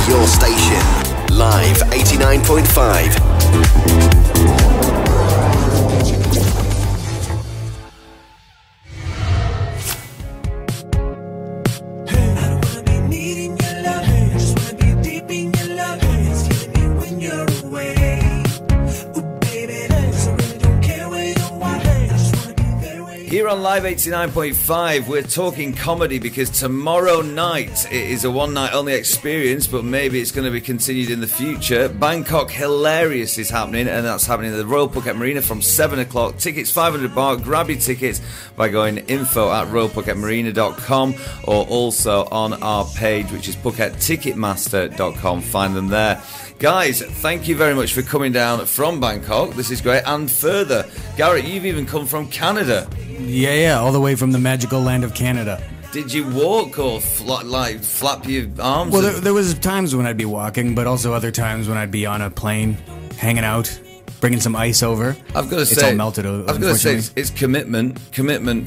your station. Live 89.5. Here on Live 89.5, we're talking comedy because tomorrow night it is a one-night only experience, but maybe it's going to be continued in the future. Bangkok Hilarious is happening, and that's happening at the Royal Phuket Marina from 7 o'clock. Tickets £500. Grab your tickets by going info@royalphuketmarina.com or also on our page, which is PhuketTicketmaster.com. Find them there. Guys, thank you very much for coming down from Bangkok. This is great. And further, Garrett, you've even come from Canada. Yeah, all the way from the magical land of Canada. Did you walk or flap your arms? Well, there was times when I'd be walking, but also other times when I'd be on a plane, hanging out, bringing some ice over. I've got to say, it's all melted. I've got to say, it's commitment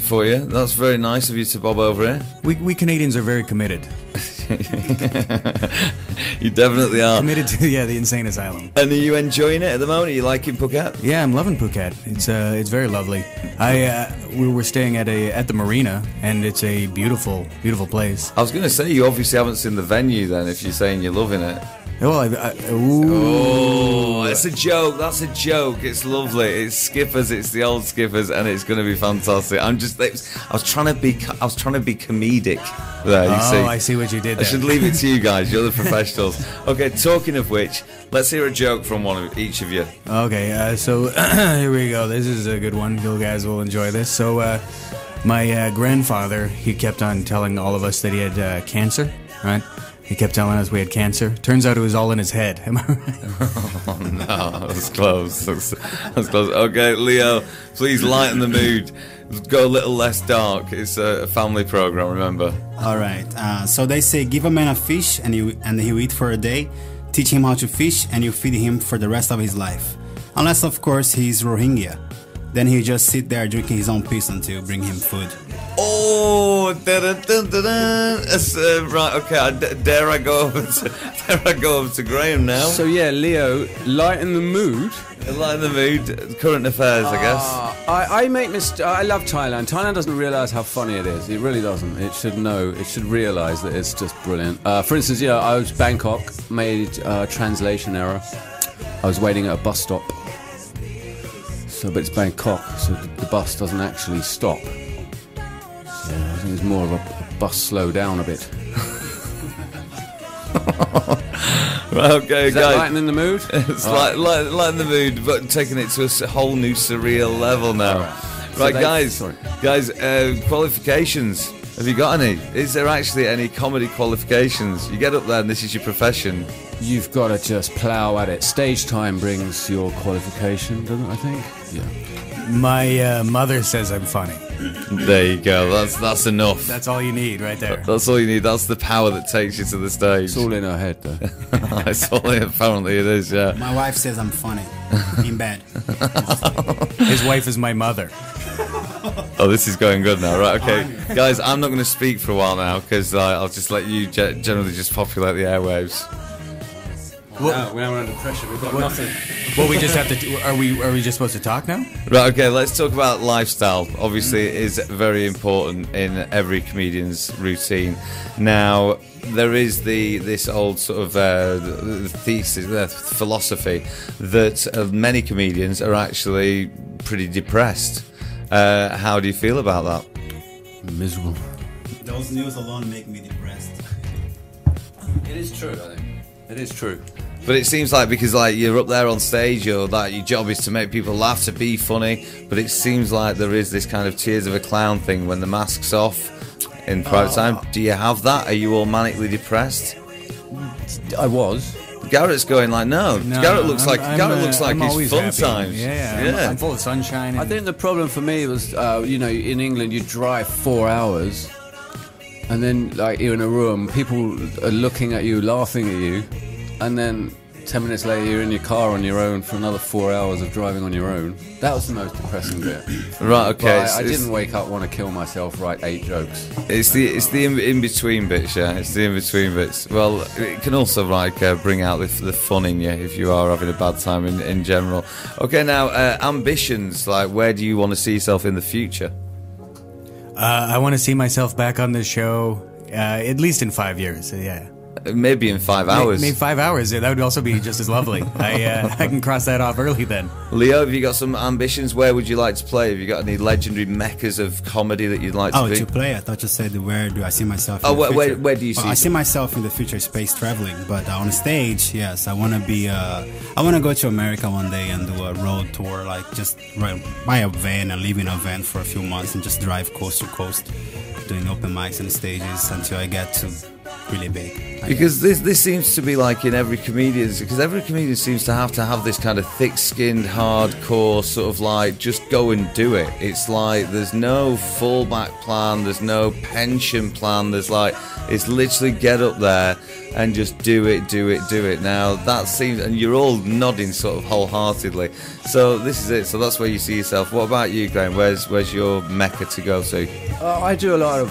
for you. That's very nice of you to bob over here. We Canadians are very committed. You definitely are committed to the insane asylum. And are you enjoying it at the moment? Are you liking Phuket? Yeah, I'm loving Phuket. It's very lovely. We were staying at the marina, and it's a beautiful place. I was going to say, you obviously haven't seen the venue then, if you're saying you're loving it. Well, it's a joke. That's a joke. It's lovely. It's Skippers. It's the old Skippers, and it's going to be fantastic. I was trying to be comedic there. You see? I see what you did there. I should leave it to you guys. You're the professionals. Okay. Talking of which, let's hear a joke from one of each of you. Okay. So here we go. This is a good one. You guys will enjoy this. So my grandfather, he kept on telling all of us that he had cancer. Right. He kept telling us we had cancer. Turns out it was all in his head. Am I right? Oh, no. That was close. That was close. Okay, Leo, please lighten the mood. Go a little less dark. It's a family program, remember? All right. So they say, give a man a fish and he'll eat for a day. Teach him how to fish and you feed him for the rest of his life. Unless, of course, he's Rohingya. Then he'll just sit there drinking his own piss until you bring him food. Oh, right, okay. Dare I go over to Graham now? So yeah, Leo, lighten the mood. Lighten the mood. Current affairs, I guess. I make I love Thailand. Thailand doesn't realise how funny it is. It really doesn't. It should know. It should realise that it's just brilliant. For instance, I was Bangkok, made a translation error. I was waiting at a bus stop. But it's Bangkok, so the bus doesn't actually stop. So I think it's more of a bus slow down a bit. Okay, is that guys. lightening the mood? It's lighten the mood, but taking it to a whole new surreal level now. Right, so guys, qualifications. Have you got any? Is there actually any comedy qualifications? You get up there and this is your profession. You've got to just plough at it. Stage time brings your qualification, doesn't it, I think? Yeah. My mother says I'm funny. There you go. That's enough. That's all you need right there. That's all you need. That's the power that takes you to the stage. It's all in her head, though. Apparently it is, yeah. My wife says I'm funny. In bed. His wife is my mother. Oh, this is going good now. Right, okay. Guys, I'm not going to speak for a while now because I'll just let you generally just populate the airwaves. Well, we're under pressure. We've got nothing. Well, we just have to. Are we just supposed to talk now? Right. Okay. Let's talk about lifestyle. Obviously, it is very important in every comedian's routine. Now, there is this old sort of thesis, philosophy that many comedians are actually pretty depressed. How do you feel about that? Miserable. Those news alone make me depressed. It is true, I think. It is true. But it seems like because you're up there on stage, or that your job is to make people laugh, to be funny. But it seems like there is this kind of tears of a clown thing when the mask's off in private time. Do you have that? Are you all manically depressed? I was. Garrett's going no. Garrett looks like it's fun happy. times. Yeah. I'm full of sunshine. I think the problem for me was, in England you drive 4 hours, and then you're in a room, people are looking at you, laughing at you, and then 10 minutes later, you're in your car on your own for another 4 hours of driving on your own. That was the most depressing bit. Right, okay. But I didn't wake up want to kill myself, write 8 jokes. It's the in between bits, yeah. It's the in between bits. Well, it can also like bring out the fun in you if you are having a bad time in general. Okay, now ambitions. Like, where do you want to see yourself in the future? I want to see myself back on this show at least in 5 years. Yeah. Maybe in 5 hours. Maybe 5 hours. That would also be just as lovely. I can cross that off early then. Leo, have you got some ambitions? Where would you like to play? Have you got any legendary meccas of comedy that you'd like to be? To play? I thought you said where do I see myself? Oh, where do you see? I see myself in the future, space traveling. But on stage, yes, I want to be. I want to go to America one day and do a road tour, like just buy a van and live in a van for a few months and just drive coast to coast, doing open mics and stages until I get to really big. Because this seems to be like in every comedian, because every comedian seems to have this kind of thick-skinned, hardcore sort of like just go and do it. It's like there's no fallback plan, there's no pension plan. There's like it's literally get up there and just do it. Now that seems, and you're all nodding sort of wholeheartedly. So this is it. So that's where you see yourself. What about you, Graham? Where's your mecca to go to? I do a lot of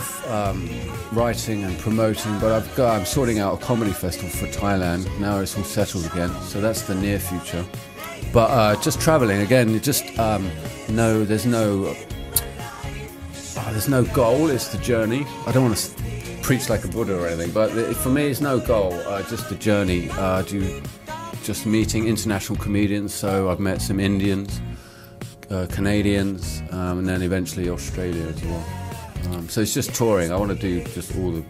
writing and promoting, but I'm sorting out a comedy festival for Thailand. Now it's all settled again, so that's the near future. But just traveling again, there's no goal. It's the journey. I don't want to preach like a Buddha or anything, but for me, it's no goal. Just the journey. Just meeting international comedians. So I've met some Indians, Canadians, and then eventually Australia as well. So it's just touring. I want to do just all the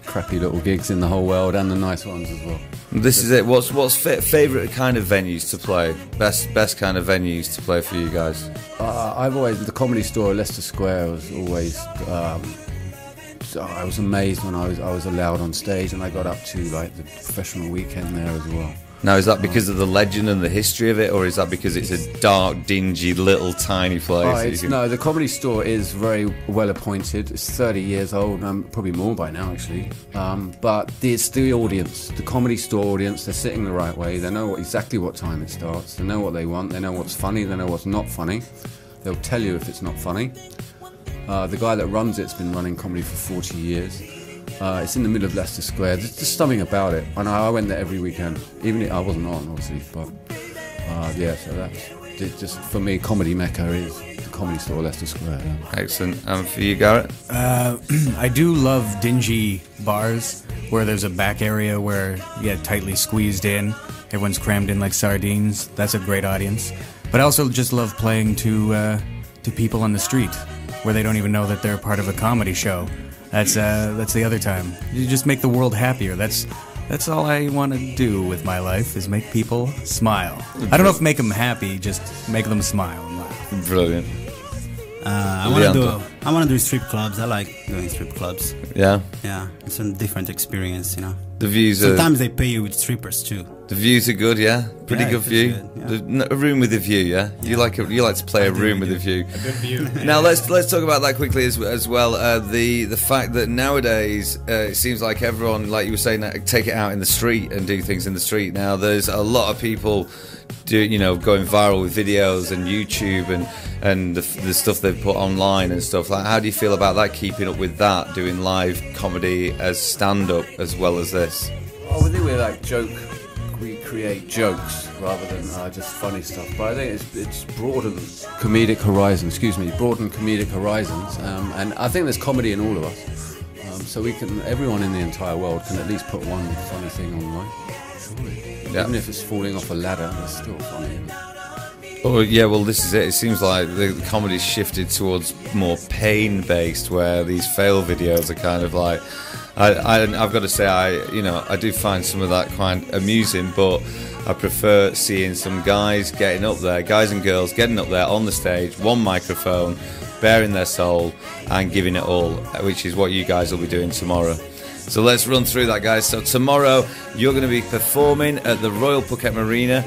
crappy little gigs in the whole world and the nice ones as well. This is it. What's favourite kind of venues to play? Best kind of venues to play for you guys? I've always the Comedy Store, Leicester Square was always. I was amazed when I was allowed on stage, and I got up to like the professional weekend there as well. Now, is that because of the legend and the history of it, or is that because it's a dark, dingy, little, tiny place? No, the Comedy Store is very well appointed. It's 30 years old, probably more by now, actually. But it's the audience, the Comedy Store audience. They're sitting the right way. They know exactly what time it starts. They know what they want. They know what's funny. They know what's not funny. They'll tell you if it's not funny. The guy that runs it's been running comedy for 40 years. It's in the middle of Leicester Square. There's just something about it. And I went there every weekend. Even if I wasn't on, obviously. But yeah, so that's just for me. Comedy Mecca is the Comedy Store, Leicester Square. Yeah. Excellent. And for you, Garrett? I do love dingy bars where there's a back area where you get tightly squeezed in. Everyone's crammed in like sardines. That's a great audience. But I also just love playing to people on the street where they don't even know that they're part of a comedy show. That's the other time. You just make the world happier. That's all I want to do with my life is make people smile. I don't know if make them happy, just make them smile and laugh. Brilliant. I want to do strip clubs. I like doing strip clubs. Yeah? Yeah, it's a different experience, you know. The views Sometimes they pay you with strippers too. The views are good, yeah? Pretty good view. Good, yeah. A room with a view, yeah? You like to play a room with a view. A good view. Now let's talk about that quickly as well. The fact that nowadays it seems like everyone, like you were saying, take it out in the street and do things in the street. Now there's a lot of people going viral with videos and YouTube and the stuff they've put online and stuff. Like, how do you feel about that? Keeping up with that, doing live comedy as stand-up as well as this. I think we create jokes rather than just funny stuff. But I think it's broadened comedic horizons. Broadened comedic horizons, and I think there's comedy in all of us. So everyone in the entire world can at least put one funny thing online. Surely, yeah. Even if it's falling off a ladder, it's still funny. Isn't it? Oh yeah, well this is it. It seems like the comedy's shifted towards more pain-based, where these fail videos are kind of like. I've got to say, I do find some of that quite amusing, but I prefer seeing some guys and girls getting up there on the stage, one microphone, bearing their soul and giving it all, which is what you guys will be doing tomorrow. So let's run through that, guys. So tomorrow you're going to be performing at the Royal Phuket Marina.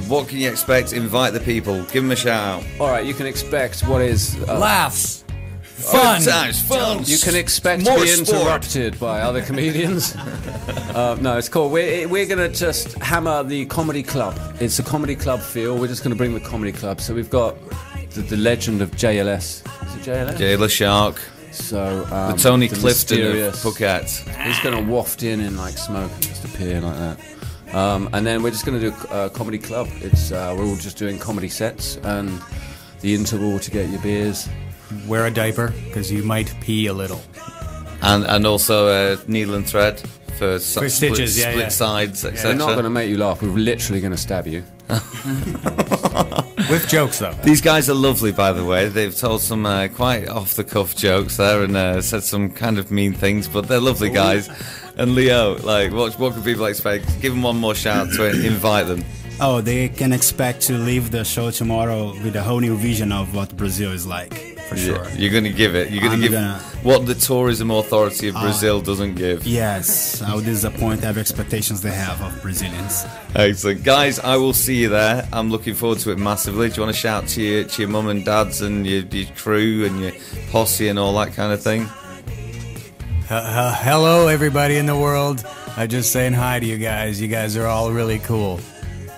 What can you expect? Invite the people. Give them a shout out. All right, you can expect what is laughs, Fun. Times, fun. You can expect to More be sport. interrupted by other comedians. No, it's cool. We're going to just hammer the comedy club. It's a comedy club feel. We're just going to bring the comedy club. So we've got the legend of JLS. Is it JLS? Jailer Shark. So The Tony the Clifton of mysterious- Phuket. He's going to waft in like smoke and just appear like that. And then we're just going to do a comedy club. It's we're all just doing comedy sets and the interval to get your beers. Wear a diaper because you might pee a little. And also needle and thread for stitches, split sides, We're etc. not going to make you laugh. We're literally going to stab you. With jokes, though. These guys are lovely, by the way. They've told some quite off-the-cuff jokes there and said some kind of mean things, but they're lovely guys. And Leo, like, what can people expect? Give them one more shout to invite them. Oh, they can expect to leave the show tomorrow with a whole new vision of what Brazil is like, for sure. Yeah, you're going to give it. You're going to give what the tourism authority of Brazil doesn't give. Yes, I will disappoint every expectations they have of Brazilians. Excellent. Guys, I will see you there. I'm looking forward to it massively. Do you want to shout to your mum and dads and your crew and your posse and all that kind of thing? Hello, everybody in the world. I'm just saying hi to you guys. You guys are all really cool.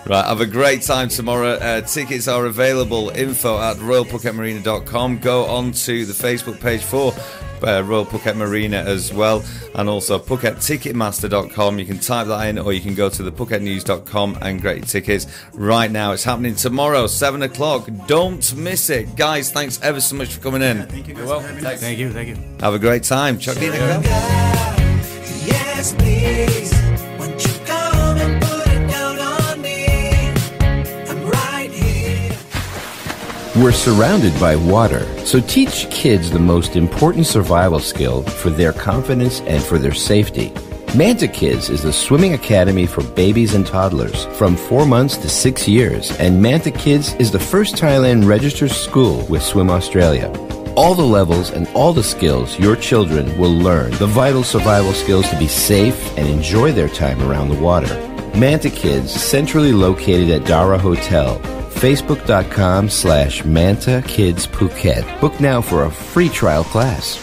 Right, have a great time tomorrow. Tickets are available. info@royalphuketmarina.com. Go on to the Facebook page for Royal Phuket Marina as well, and also PhuketTicketmaster.com. You can type that in, or you can go to the PhuketNews.com and get your tickets right now. It's happening tomorrow, 7 o'clock. Don't miss it. Guys, thanks ever so much for coming in. Thank you guys. You're welcome. Thank you. Have a great time. Chuck Dina. Yes, please. Won't you come and put it down on me? I'm right here. We're surrounded by water, so teach kids the most important survival skill for their confidence and for their safety. Manta Kids is the swimming academy for babies and toddlers from 4 months to 6 years, and Manta Kids is the first Thailand registered school with Swim Australia. All the levels and all the skills your children will learn, the vital survival skills to be safe and enjoy their time around the water. Manta Kids, centrally located at Dara Hotel. Facebook.com/Manta Kids Phuket. Book now for a free trial class.